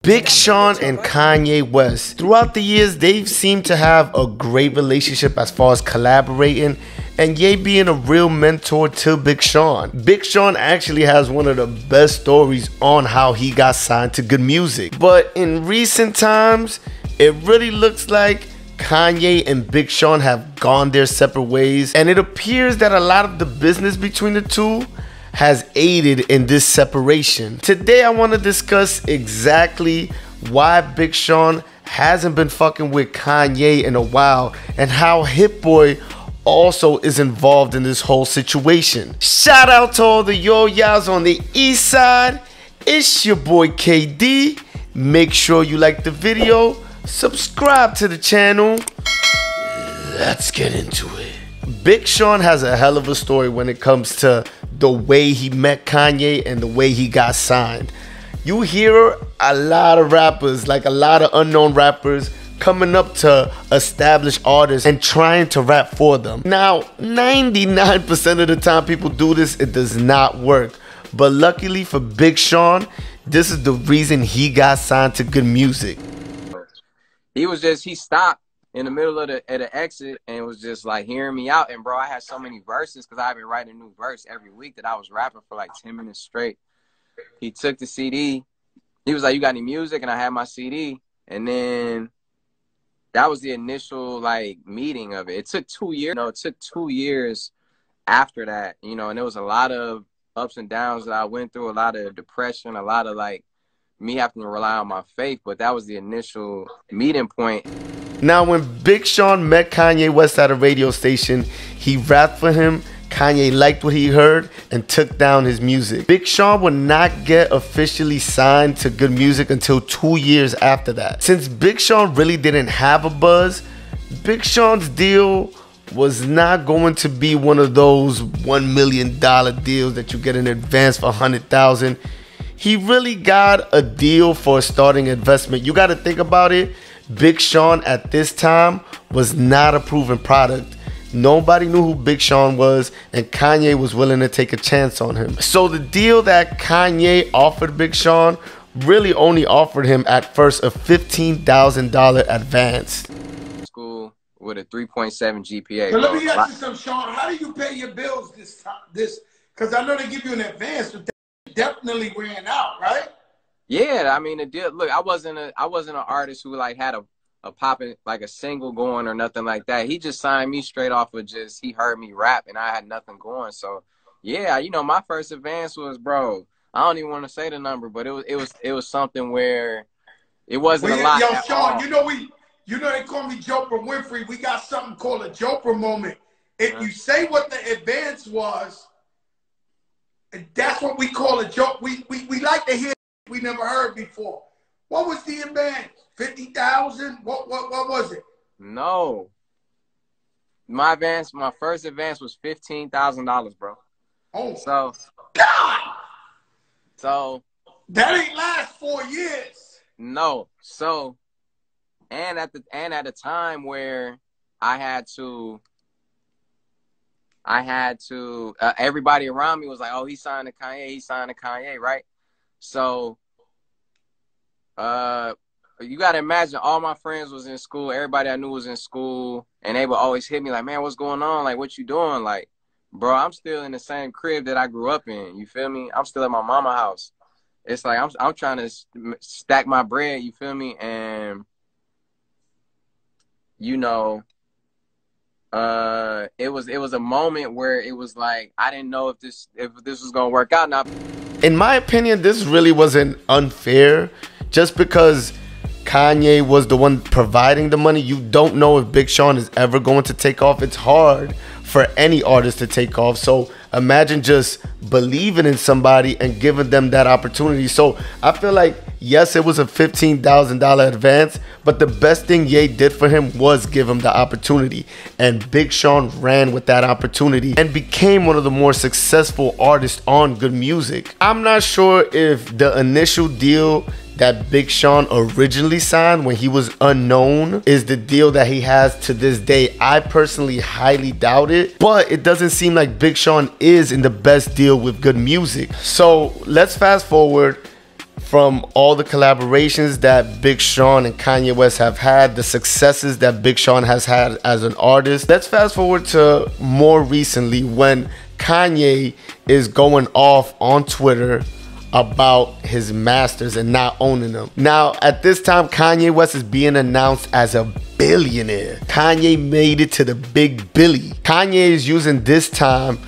Big Sean and Kanye West. Throughout the years, they've seemed to have a great relationship as far as collaborating, and Ye being a real mentor to Big Sean. Big Sean actually has one of the best stories on how he got signed to Good Music. But in recent times, it really looks like Kanye and Big Sean have gone their separate ways, and it appears that a lot of the business between the two has aided in this separation. Today I want to discuss exactly why Big Sean hasn't been fucking with Kanye in a while, and how Hit Boy also is involved in this whole situation. Shout out to all the yo-yas on the east side. It's your boy KD. Make sure you like the video, subscribe to the channel. Let's get into it. Big Sean has a hell of a story when it comes to the way he met Kanye and the way he got signed. You hear a lot of rappers, like a lot of unknown rappers, coming up to established artists and trying to rap for them. Now, 99% of the time people do this, it does not work. But luckily for Big Sean, this is the reason he got signed to Good Music. He stopped in the middle of the exit and was just like hearing me out. And bro, I had so many verses because I've been writing a new verse every week that I was rapping for like 10 minutes straight. He took the CD. He was like, "You got any music?" And I had my CD. And then that was the initial like meeting of it. It took 2 years. It took 2 years after that, and there was a lot of ups and downs that I went through, a lot of depression, a lot of like me having to rely on my faith. But that was the initial meeting point. Now, when Big Sean met Kanye West at a radio station, he rapped for him. Kanye liked what he heard and took down his music. Big Sean would not get officially signed to Good Music until 2 years after that. Since Big Sean really didn't have a buzz, Big Sean's deal was not going to be one of those $1 million deals that you get in advance for $100,000. He really got a deal for a starting investment. You got to think about it. Big Sean at this time was not a proven product. Nobody knew who Big Sean was, and Kanye was willing to take a chance on him. So the deal that Kanye offered Big Sean really only offered him at first a $15,000 advance. School with a 3.7 GPA. So let me ask you something, Sean. How do you pay your bills this time? Because I know they give you an advance, but they definitely ran out, right? Yeah, I mean, the deal. Look, I wasn't an artist who like had a popping like a single going or nothing like that. He just signed me straight off of he heard me rap and I had nothing going. So yeah, my first advance was, bro, I don't even want to say the number, but it was something where it wasn't a lot. Yo, at Sean, all. they call me Joker Winfrey. We got something called a Joker moment. If you say what the advance was, that's what we call a joke. We like to hear we never heard before. What was the advance? 50,000? What was it? No. My first advance was $15,000, bro. Oh. So God. So that ain't last 4 years. No. So and at a time where I had to everybody around me was like, "Oh, he signed to Kanye, right?" So you gotta imagine all my friends was in school, everybody I knew was in school, and they would always hit me like, "Man, what's going on? Like, what you doing?" Like, bro, I'm still in the same crib that I grew up in. You feel me? I'm still at my mama's house. It's like I'm trying to stack my bread. You feel me? And it was a moment where it was like I didn't know if this was gonna work out. Now, in my opinion, this really wasn't unfair. Just because Kanye was the one providing the money, you don't know if Big Sean is ever going to take off. It's hard for any artist to take off. So imagine just believing in somebody and giving them that opportunity. So I feel like, yes, it was a $15,000 advance, but the best thing Ye did for him was give him the opportunity. And Big Sean ran with that opportunity and became one of the more successful artists on Good Music. I'm not sure if the initial deal that Big Sean originally signed when he was unknown is the deal that he has to this day. I personally highly doubt it, but it doesn't seem like Big Sean is in the best deal with Good Music. So let's fast forward from all the collaborations that Big Sean and Kanye West have had, the successes that Big Sean has had as an artist. Let's fast forward to more recently when Kanye is going off on Twitter about his masters and not owning them. Now, at this time, Kanye West is being announced as a billionaire. Kanye made it to the big Billy. Kanye is using this time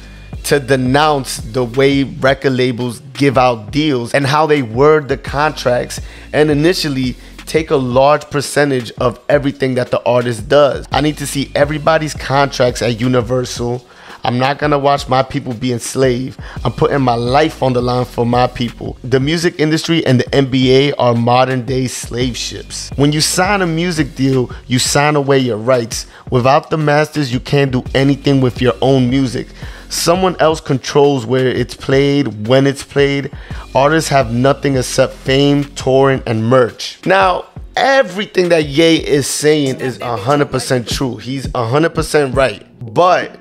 to denounce the way record labels give out deals and how they word the contracts and initially take a large percentage of everything that the artist does. I need to see everybody's contracts at Universal. I'm not gonna watch my people be enslaved. I'm putting my life on the line for my people. The music industry and the NBA are modern day slave ships. When you sign a music deal, you sign away your rights. Without the masters, you can't do anything with your own music. Someone else controls where it's played, when it's played. Artists have nothing except fame, touring, and merch. Now, everything that Ye is saying is 100% true. He's 100% right. But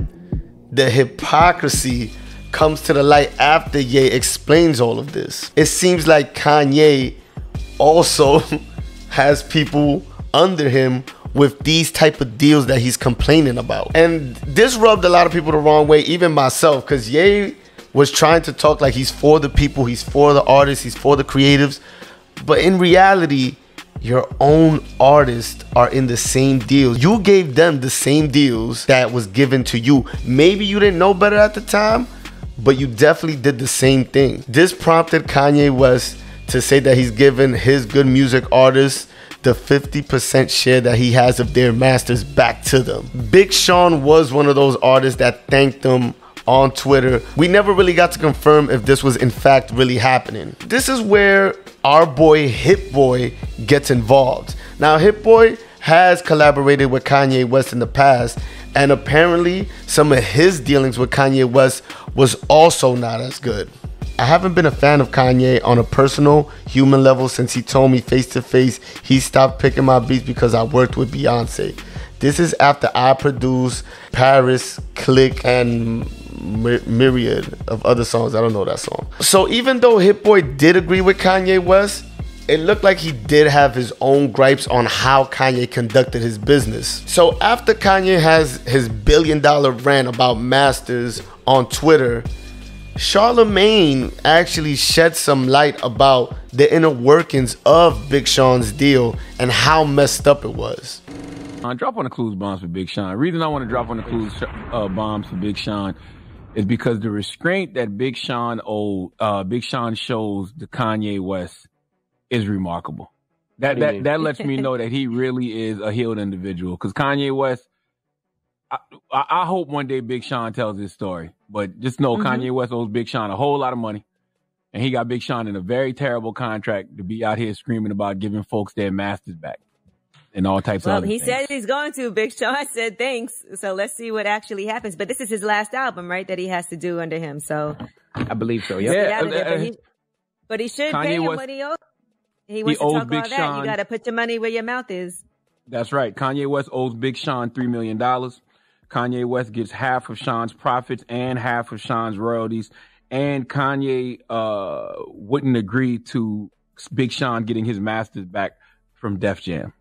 the hypocrisy comes to the light after Ye explains all of this. It seems like Kanye also has people under him with these type of deals that he's complaining about. And this rubbed a lot of people the wrong way, even myself, because Ye was trying to talk like he's for the people, he's for the artists, he's for the creatives. But in reality, your own artists are in the same deals. You gave them the same deals that was given to you. Maybe you didn't know better at the time, but you definitely did the same thing. This prompted Kanye West to say that he's given his good music artists the 50% share that he has of their masters back to them. Big Sean was one of those artists that thanked them on Twitter. We never really got to confirm if this was in fact really happening. This is where our boy Hit Boy gets involved. Now, Hit Boy has collaborated with Kanye West in the past, and apparently some of his dealings with Kanye West was also not as good. I haven't been a fan of Kanye on a personal human level since he told me face to face he stopped picking my beats because I worked with Beyonce. This is after I produced Paris, Click, and myriad of other songs. I don't know that song. So even though Hit Boy did agree with Kanye West, it looked like he did have his own gripes on how Kanye conducted his business. So after Kanye has his billion-dollar rant about masters on Twitter, Charlemagne actually shed some light about the inner workings of Big Sean's deal and how messed up it was. Drop on the clues bombs for Big Sean. The reason I want to drop on the clues bombs for Big Sean is because the restraint that Big Sean shows to Kanye West is remarkable. That lets me know that he really is a healed individual. Because Kanye West, I hope one day Big Sean tells his story, but just know Kanye West owes Big Sean a whole lot of money, and he got Big Sean in a very terrible contract to be out here screaming about giving folks their masters back and all types of other things. He said he's going to. Big Sean said thanks. So let's see what actually happens. But this is his last album, right, that he has to do under him. So I believe so. Yeah. But he should pay him what he owes. He wants to talk all that. You got to put your money where your mouth is. That's right. Kanye West owes Big Sean $3 million. Kanye West gets half of Sean's profits and half of Sean's royalties. And Kanye wouldn't agree to Big Sean getting his masters back from Def Jam.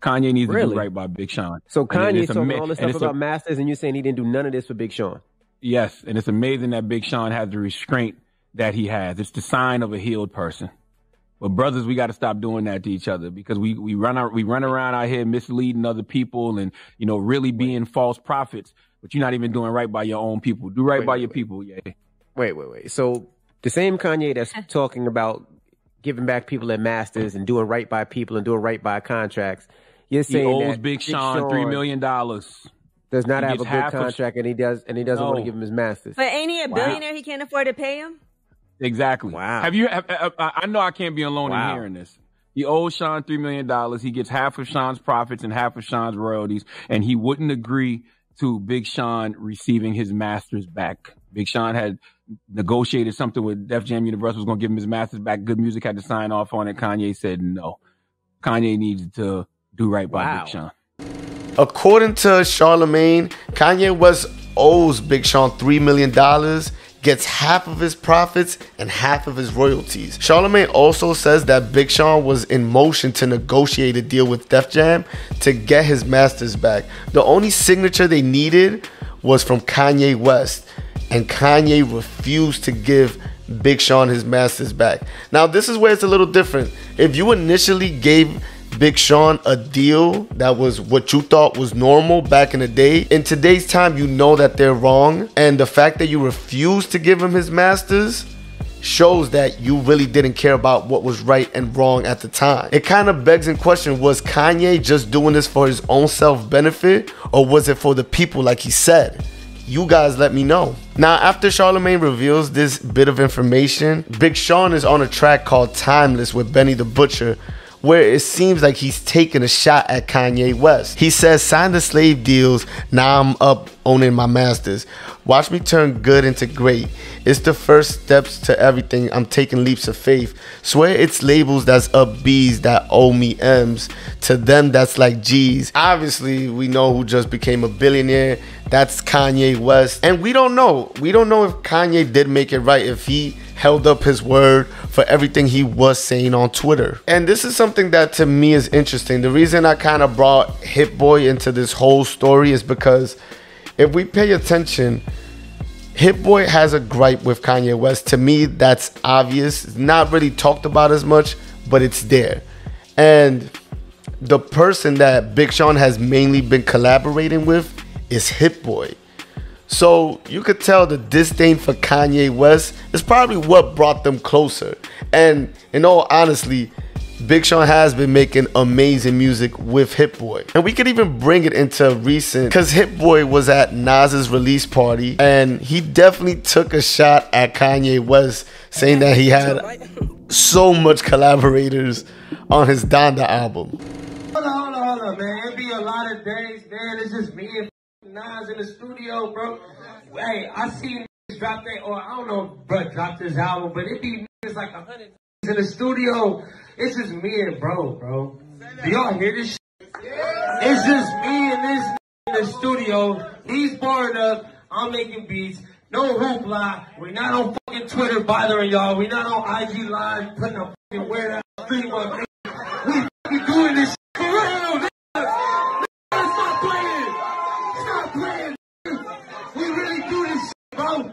Kanye needs to do right by Big Sean. So Kanye's talking all this stuff about masters, and you're saying he didn't do none of this for Big Sean? Yes, and it's amazing that Big Sean has the restraint that he has. It's the sign of a healed person. But brothers, we got to stop doing that to each other, because we run around out here misleading other people and, you know, really being false prophets. But you're not even doing right by your own people. Do right by your people, yeah. Wait. So the same Kanye that's talking about giving back people their masters and doing right by people and doing right by contracts, you're saying he owes that Big Sean $3 million. Does not have a good contract, and he doesn't want to give him his masters. But ain't he a billionaire? He can't afford to pay him? Exactly. Wow. I know I can't be alone in hearing this. He owes Sean $3 million. He gets half of Sean's profits and half of Sean's royalties, and he wouldn't agree to Big Sean receiving his masters back. Big Sean had negotiated something with Def Jam. Universal was going to give him his masters back. Good Music had to sign off on it. Kanye said no. Kanye needs to do right by Big Sean. According to Charlemagne, Kanye West owes Big Sean $3 million, gets half of his profits and half of his royalties. Charlemagne also says that Big Sean was in motion to negotiate a deal with Def Jam to get his masters back. The only signature they needed was from Kanye West, and Kanye refused to give Big Sean his masters back. Now this is where it's a little different. If you initially gave Big Sean a deal that was what you thought was normal back in the day, in today's time you know that they're wrong, and the fact that you refused to give him his masters shows that you really didn't care about what was right and wrong at the time. It kind of begs in question, was Kanye just doing this for his own self-benefit, or was it for the people like he said? You guys let me know. Now, after Charlemagne reveals this bit of information, Big Sean is on a track called Timeless with Benny the Butcher, where it seems like he's taking a shot at Kanye West. He says, sign the slave deals, now I'm up owning my masters. Watch me turn good into great. It's the first steps to everything, I'm taking leaps of faith. Swear it's labels that's up B's that owe me M's. To them that's like G's. Obviously, we know who just became a billionaire. That's Kanye West. And we don't know. We don't know if Kanye did make it right, if he held up his word for everything he was saying on Twitter. And this is something that to me is interesting. The reason I kind of brought Hit Boy into this whole story is because if we pay attention, Hit Boy has a gripe with Kanye West. To me, that's obvious. It's not really talked about as much, but it's there. And the person that Big Sean has mainly been collaborating with is Hit Boy. So you could tell the disdain for Kanye West is probably what brought them closer. And in all honesty, Big Sean has been making amazing music with Hit Boy. And we could even bring it into recent, because Hit Boy was at Nas's release party and he definitely took a shot at Kanye West, saying that he had so much collaborators on his Donda album. Hold on, man. It be a lot of days, man. It's just me and Nas in the studio, bro. Hey, I seen niggas drop that, or I don't know if bro dropped his album, but it be niggas like 100 in the studio. It's just me and bro. Do y'all hear this shit? It's just me and this in the studio. He's barred up. I'm making beats. No hoopla. We're not on fucking Twitter bothering y'all. We're not on IG Live putting a fucking weird ass stream up. We fucking doing this shit for real, nigga. Stop playing. Stop playing. We really do this shit, bro.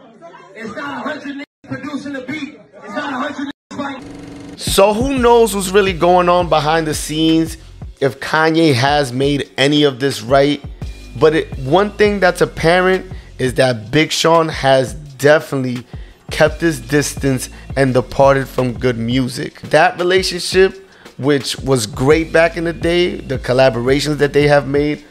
It's not 100 niggas producing a beat. It's not 100 niggas fighting. So who knows what's really going on behind the scenes, if Kanye has made any of this right. But one thing that's apparent is that Big Sean has definitely kept his distance and departed from good music. That relationship, which was great back in the day, the collaborations that they have made,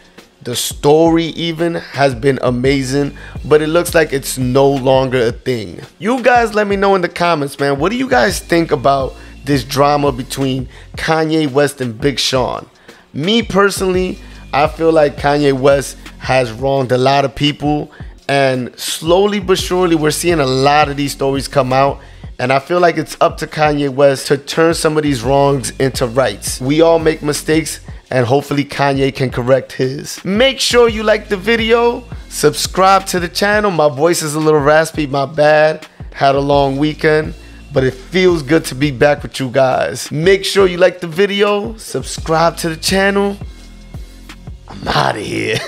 the story even has been amazing, but it looks like it's no longer a thing. You guys let me know in the comments, man. What do you guys think about this drama between Kanye West and Big Sean? Me personally, I feel like Kanye West has wronged a lot of people, and slowly but surely we're seeing a lot of these stories come out, and I feel like it's up to Kanye West to turn some of these wrongs into rights. We all make mistakes, and hopefully Kanye can correct his. Make sure you like the video, subscribe to the channel. My voice is a little raspy, my bad. Had a long weekend, but it feels good to be back with you guys. Make sure you like the video, subscribe to the channel. I'm out of here.